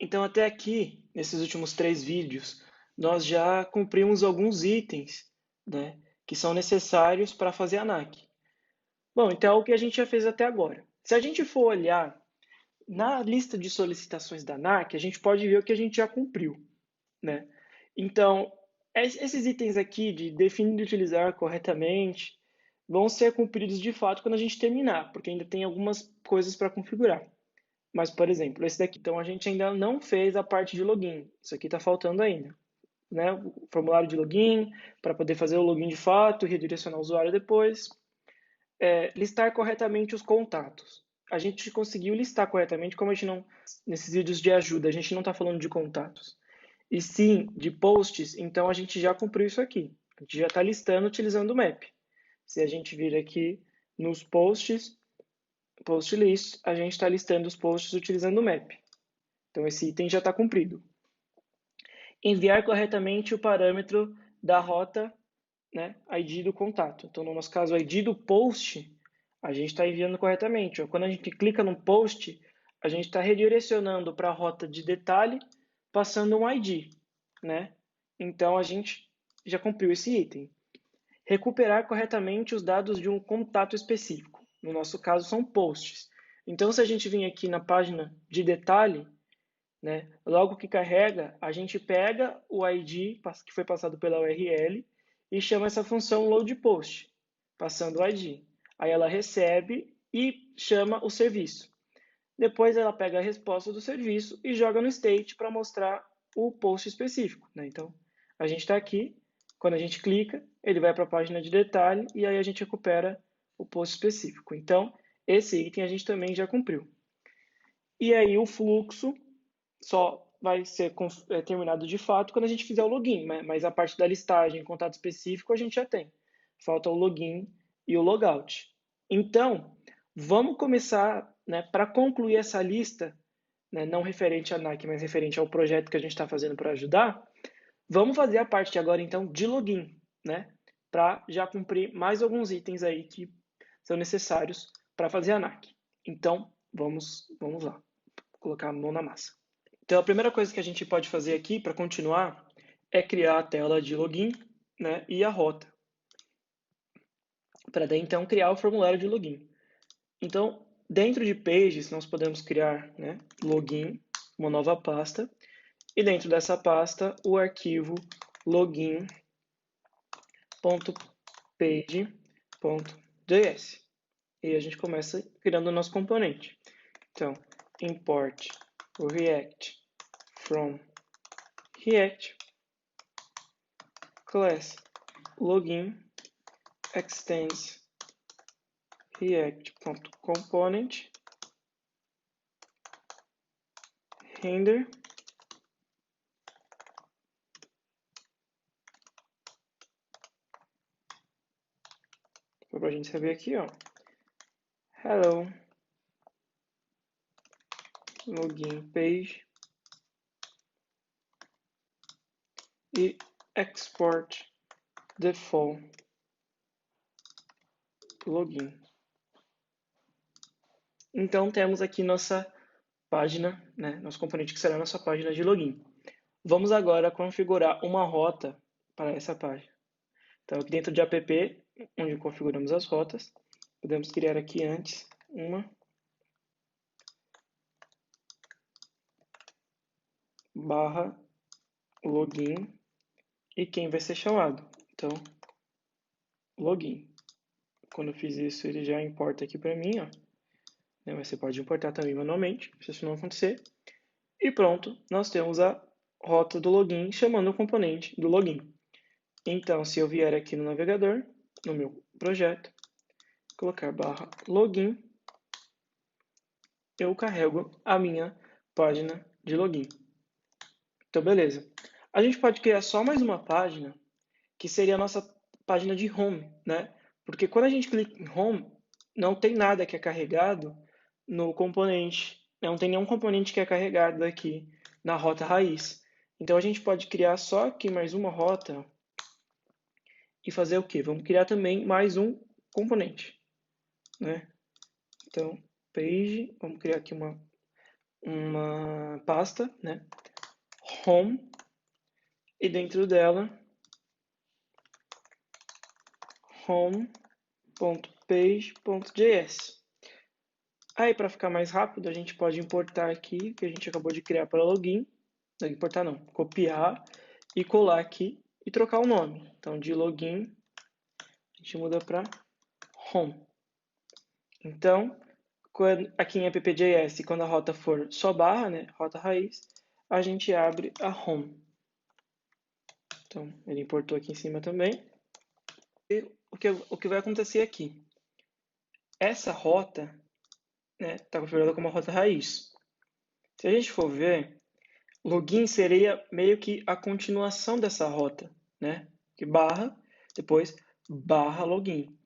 Então, até aqui, nesses últimos 3 vídeos, nós já cumprimos alguns itens, né, que são necessários para fazer a ANAC. Bom, então é o que a gente já fez até agora. Se a gente for olhar na lista de solicitações da ANAC, a gente pode ver o que a gente já cumpriu, né? Então, esses itens aqui de definir e utilizar corretamente vão ser cumpridos de fato quando a gente terminar, porque ainda tem algumas coisas para configurar. Mas, por exemplo, esse daqui, então a gente ainda não fez a parte de login. Isso aqui está faltando ainda, né? O formulário de login, para poder fazer o login de fato, redirecionar o usuário depois. Listar corretamente os contatos. A gente conseguiu listar corretamente, como a gente não, nesses vídeos de ajuda, a gente não está falando de contatos, e sim de posts, então a gente já cumpriu isso aqui. A gente já está listando utilizando o map. Se a gente vir aqui nos posts, post list, a gente está listando os posts utilizando o map. Então esse item já está cumprido. Enviar corretamente o parâmetro da rota, né, ID do contato. Então, no nosso caso, o ID do post, a gente está enviando corretamente. Quando a gente clica no post, a gente está redirecionando para a rota de detalhe, passando um ID, né? Então, a gente já cumpriu esse item. Recuperar corretamente os dados de um contato específico. No nosso caso, são posts. Então, se a gente vir aqui na página de detalhe, né, logo que carrega, a gente pega o ID que foi passado pela URL e chama essa função loadPost, passando o ID. Aí ela recebe e chama o serviço. Depois ela pega a resposta do serviço e joga no state para mostrar o post específico, né? Então, a gente está aqui, quando a gente clica, ele vai para a página de detalhe e aí a gente recupera o post específico. Então, esse item a gente também já cumpriu. E aí o fluxo só vai ser terminado de fato quando a gente fizer o login, mas a parte da listagem, contato específico, a gente já tem. Falta o login e o logout. Então, vamos começar, né, para concluir essa lista, né, não referente à NAC, mas referente ao projeto que a gente está fazendo para ajudar, vamos fazer a parte agora, então, de login, né, para já cumprir mais alguns itens aí que são necessários para fazer a NAC. Então, vamos lá, vou colocar a mão na massa. Então, a primeira coisa que a gente pode fazer aqui para continuar é criar a tela de login, né, e a rota. Para daí, então, criar o formulário de login. Então, dentro de Pages, nós podemos criar, né, login, uma nova pasta, e dentro dessa pasta, o arquivo login.page.js. E a gente começa criando o nosso componente. Então, import o React from React class login extends react.component render para a gente saber aqui, ó, hello login page e export default login. Então temos aqui nossa página, né, nosso componente que será a nossa página de login. Vamos agora configurar uma rota para essa página. Então aqui dentro de app, onde configuramos as rotas, podemos criar aqui antes uma barra login e quem vai ser chamado. Então, login. Quando eu fiz isso, ele já importa aqui para mim, ó. Mas você pode importar também manualmente, se isso não acontecer. E pronto, nós temos a rota do login chamando o componente do login. Então, se eu vier aqui no navegador, no meu projeto, colocar barra login, eu carrego a minha página de login. Então, beleza. A gente pode criar só mais uma página, que seria a nossa página de home, né? Porque quando a gente clica em home, não tem nada que é carregado no componente. Não tem nenhum componente que é carregado aqui na rota raiz. Então a gente pode criar só aqui mais uma rota e fazer o quê? Vamos criar também mais um componente, né? Então, page, vamos criar aqui uma pasta, né? Home, e dentro dela, home.page.js. Aí, para ficar mais rápido, a gente pode importar aqui, que a gente acabou de criar para login. Não, importar não, copiar e colar aqui e trocar o nome. Então, de login, a gente muda para home. Então, aqui em app.js, quando a rota for só barra, né, rota raiz, a gente abre a home. Então, ele importou aqui em cima também. E o que vai acontecer aqui? Essa rota está configurada como a rota raiz. Se a gente for ver, login seria meio que a continuação dessa rota, né? Que barra, depois barra login.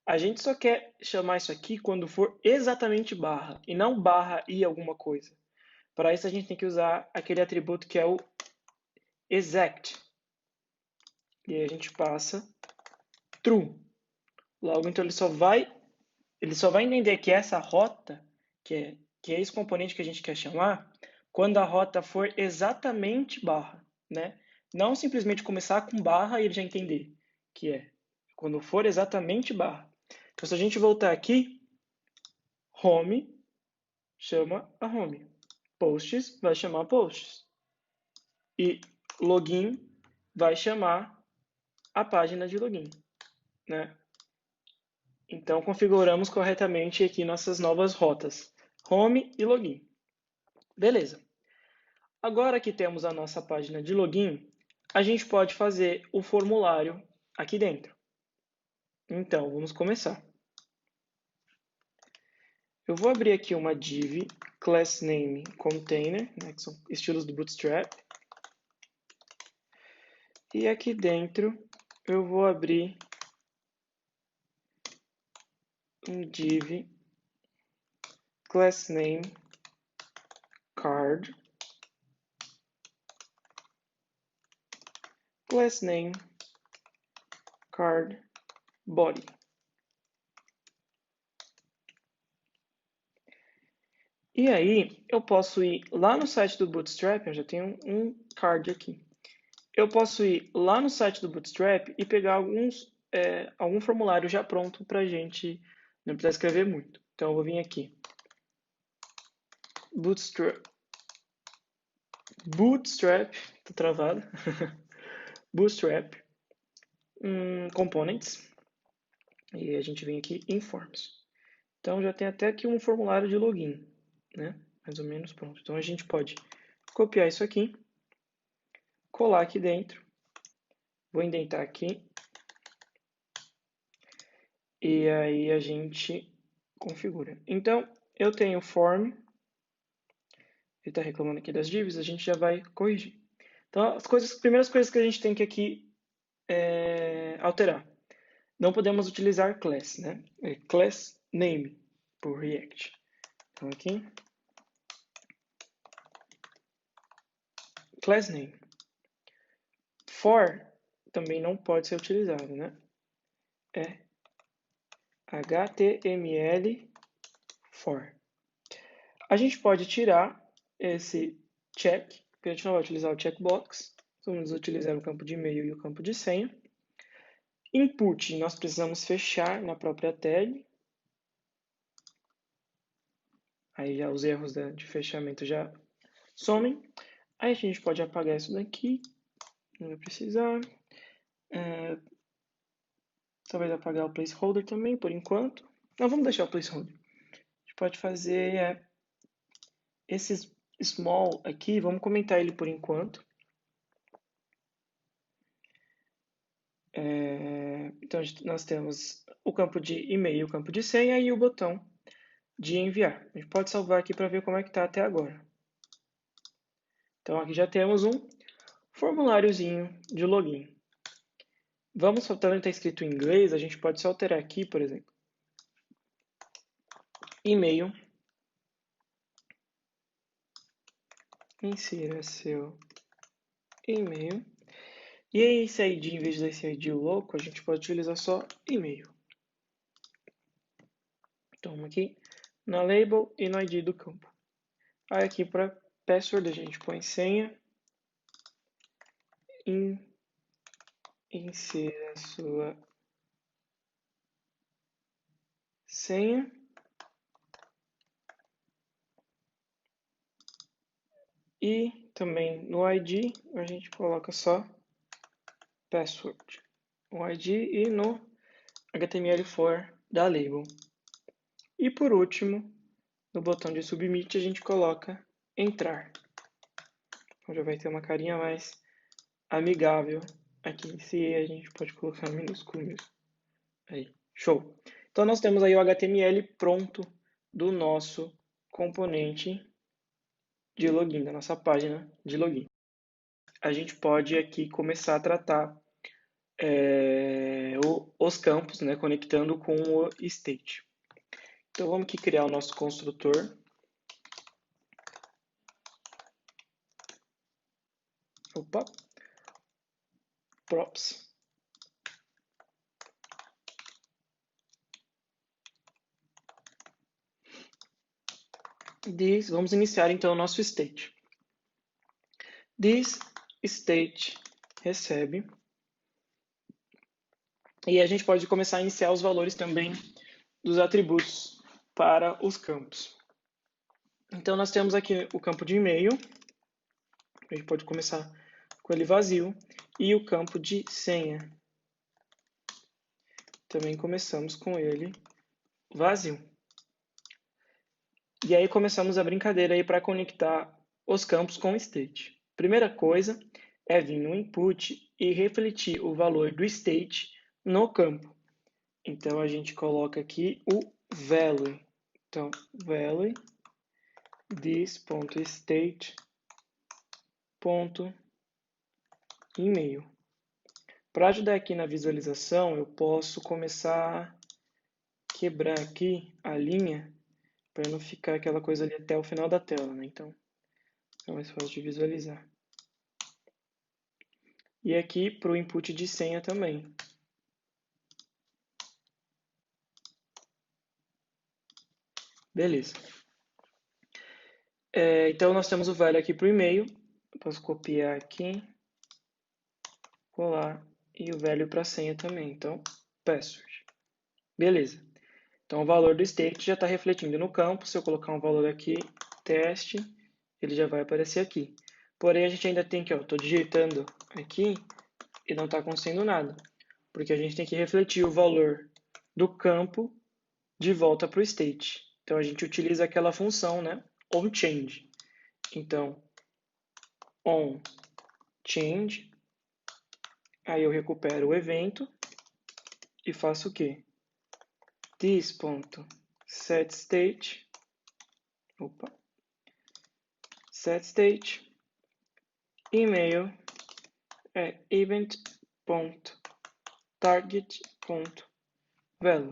A gente só quer chamar isso aqui quando for exatamente barra, e não barra e alguma coisa. Para isso a gente tem que usar aquele atributo que é o exact. E aí a gente passa true. Logo, então ele só vai entender que essa rota, que é esse componente que a gente quer chamar, quando a rota for exatamente barra, né? Não simplesmente começar com barra e ele já entender, que é quando for exatamente barra. Então, se a gente voltar aqui, home chama a home. Posts vai chamar posts. E login vai chamar a página de login, né? Então, configuramos corretamente aqui nossas novas rotas, home e login. Beleza. Agora que temos a nossa página de login, a gente pode fazer o formulário aqui dentro. Então, vamos começar. Eu vou abrir aqui uma div class name container, né, que são estilos do Bootstrap. E aqui dentro eu vou abrir um div class name card, class name card body. E aí eu posso ir lá no site do Bootstrap, eu já tenho um card aqui. Eu posso ir lá no site do Bootstrap e pegar algum formulário já pronto para a gente não precisar escrever muito. Então eu vou vir aqui. Bootstrap, tô travado. Bootstrap, Components, e a gente vem aqui em Forms. Então já tem até aqui um formulário de login, né? Mais ou menos pronto. Então a gente pode copiar isso aqui, colar aqui dentro, vou indentar aqui, e aí a gente configura. Então eu tenho form, ele está reclamando aqui das divs, a gente já vai corrigir. Então as primeiras coisas que a gente tem que aqui alterar. Não podemos utilizar class, né? É class name por React. Então aqui, class name. For também não pode ser utilizado, né? É HTML for. A gente pode tirar esse check, porque a gente não vai utilizar o checkbox. Vamos utilizar o campo de e-mail e o campo de senha. Input, nós precisamos fechar na própria tag. Aí já os erros de fechamento já somem. Aí a gente pode apagar isso daqui, não vai precisar. Talvez apagar o placeholder também, por enquanto. Não, vamos deixar o placeholder. A gente pode fazer esse small aqui, vamos comentar ele por enquanto. Então, nós temos o campo de e-mail, o campo de senha e o botão de enviar. A gente pode salvar aqui para ver como é que está até agora. Então, aqui já temos um formuláriozinho de login. Vamos, também está escrito em inglês, a gente pode só alterar aqui, por exemplo. E-mail. Insira seu e-mail. E esse ID, em vez desse ID louco, a gente pode utilizar só e-mail. Então, aqui na label e no ID do campo. Aí aqui para password, a gente põe senha, insira a sua senha, e também no ID a gente coloca só password, o ID, e no HTML4 da label. E por último, no botão de submit a gente coloca entrar. Então já vai ter uma carinha mais amigável aqui em si, a gente pode colocar minúsculo mesmo. Aí, show! Então nós temos aí o HTML pronto do nosso componente de login, da nossa página de login. A gente pode aqui começar a tratar os campos, né, conectando com o state. Então vamos aqui criar o nosso construtor. Opa! Props. Vamos iniciar então o nosso state. This state recebe. E a gente pode começar a iniciar os valores também dos atributos para os campos. Então nós temos aqui o campo de e-mail. A gente pode começar com ele vazio. E o campo de senha. Também começamos com ele vazio. E aí começamos a brincadeira aí para conectar os campos com o state. Primeira coisa é vir no input e refletir o valor do state no campo. Então a gente coloca aqui o value. Então, value this.state.email. Para ajudar aqui na visualização, eu posso começar a quebrar aqui a linha para não ficar aquela coisa ali até o final da tela, né? Então, é mais fácil de visualizar. E aqui para o input de senha também. Beleza. Então, nós temos o value aqui para o e-mail. Eu posso copiar aqui, colar, e o value para a senha também. Então, password. Beleza. Então, o valor do state já está refletindo no campo. Se eu colocar um valor aqui, teste, ele já vai aparecer aqui. Porém, a gente ainda tem que, estou digitando aqui e não está acontecendo nada. Porque a gente tem que refletir o valor do campo de volta para o state. Então, a gente utiliza aquela função, né? onChange. Então, onChange, aí eu recupero o evento e faço o quê? This.setState, setState, email é event.target.value.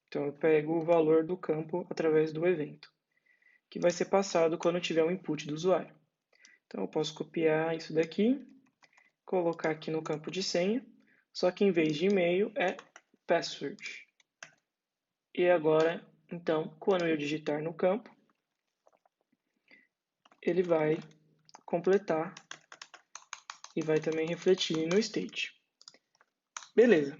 Então, eu pego o valor do campo através do evento, que vai ser passado quando tiver o input do usuário. Então, eu posso copiar isso daqui, colocar aqui no campo de senha, só que em vez de e-mail é password. E agora, então, quando eu digitar no campo, ele vai completar e vai também refletir no state. Beleza.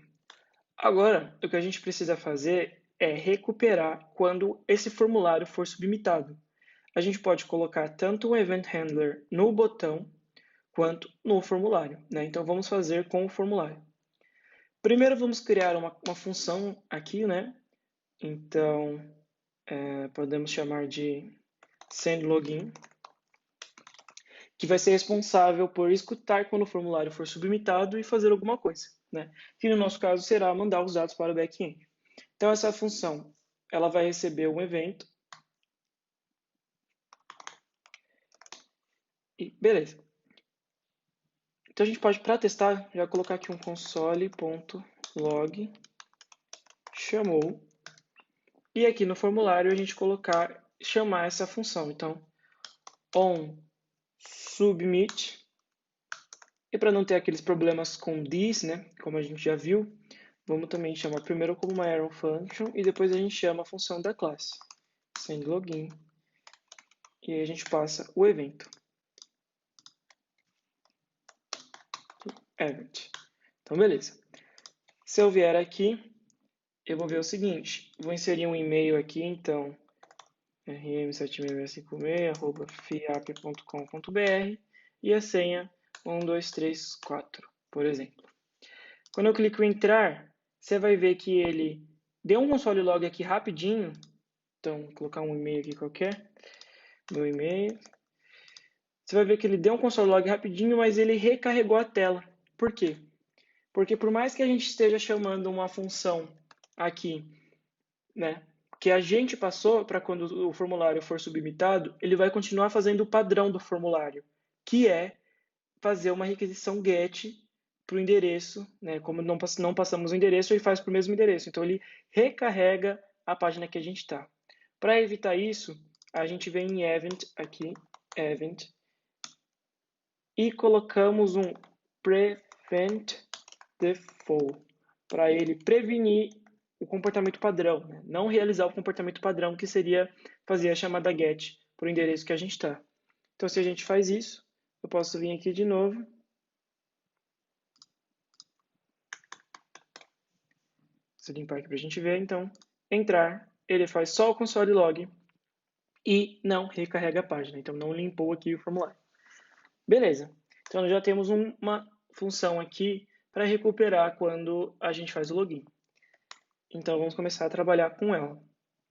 Agora, o que a gente precisa fazer é recuperar quando esse formulário for submitado. A gente pode colocar tanto o Event Handler no botão quanto no formulário, né? Então, vamos fazer com o formulário. Primeiro, vamos criar uma função aqui, né? Então, podemos chamar de sendLogin, que vai ser responsável por escutar quando o formulário for submitado e fazer alguma coisa, né? Que no nosso caso será mandar os dados para o back-end. Então essa função, ela vai receber um evento. E beleza. Então a gente pode, para testar, já colocar aqui um console.log chamou. E aqui no formulário a gente chamar essa função. Então, onSubmit. E para não ter aqueles problemas com this, né, como a gente já viu, vamos também chamar primeiro como uma arrow function e depois a gente chama a função da classe, sendLogin E aí a gente passa o evento. Event. Então, beleza. Se eu vier aqui, eu vou ver o seguinte. Vou inserir um e-mail aqui, então, rm7656@fiap.com.br e a senha 1234, por exemplo. Quando eu clico em entrar, você vai ver que ele deu um console log aqui rapidinho. Então, vou colocar um e-mail aqui qualquer. Meu e-mail. Você vai ver que ele deu um console log rapidinho, mas ele recarregou a tela. Por quê? Porque por mais que a gente esteja chamando uma função aqui, né, que a gente passou para quando o formulário for submitado, ele vai continuar fazendo o padrão do formulário, que é fazer uma requisição GET para o endereço, né? Como não passamos o endereço, ele faz para o mesmo endereço. Então, ele recarrega a página que a gente está. Para evitar isso, a gente vem em Event aqui, Event, e colocamos um Prevent Default, para ele prevenir o comportamento padrão, né? Não realizar o comportamento padrão, que seria fazer a chamada GET para o endereço que a gente está. Então, se a gente faz isso, eu posso vir aqui de novo. Vou limpar aqui para a gente ver. Então, entrar, ele faz só o console log e não recarrega a página. Então, não limpou aqui o formulário. Beleza. Então, já temos uma função aqui para recuperar quando a gente faz o login. Então, vamos começar a trabalhar com ela.